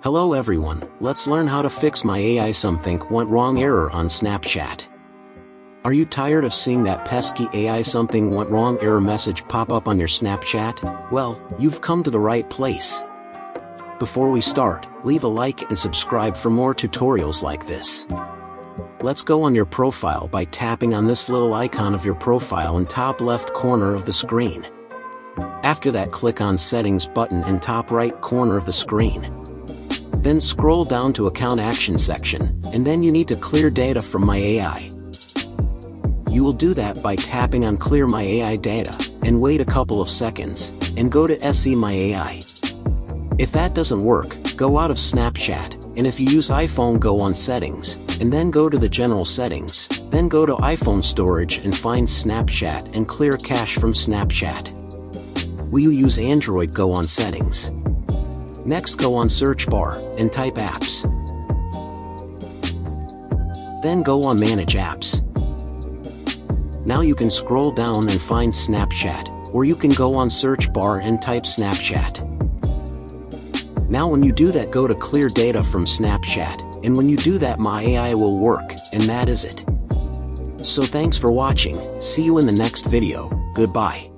Hello everyone, let's learn how to fix my AI something went wrong error on Snapchat. Are you tired of seeing that pesky AI something went wrong error message pop up on your Snapchat? Well, you've come to the right place. Before we start, leave a like and subscribe for more tutorials like this. Let's go on your profile by tapping on this little icon of your profile in top left corner of the screen. After that, click on Settings button in top right corner of the screen. Then scroll down to Account Action section, and then you need to clear data from my AI. You will do that by tapping on Clear My AI Data, and wait a couple of seconds, and go to SE My AI. If that doesn't work, go out of Snapchat, and if you use iPhone, go on Settings, and then go to the General Settings, then go to iPhone Storage and find Snapchat and clear cache from Snapchat. Will you use Android, go on Settings. Next, go on Search bar, and type Apps. Then go on Manage Apps. Now you can scroll down and find Snapchat, or you can go on Search bar and type Snapchat. Now when you do that, go to Clear Data from Snapchat, and when you do that, my AI will work, and that is it. So thanks for watching, see you in the next video, goodbye.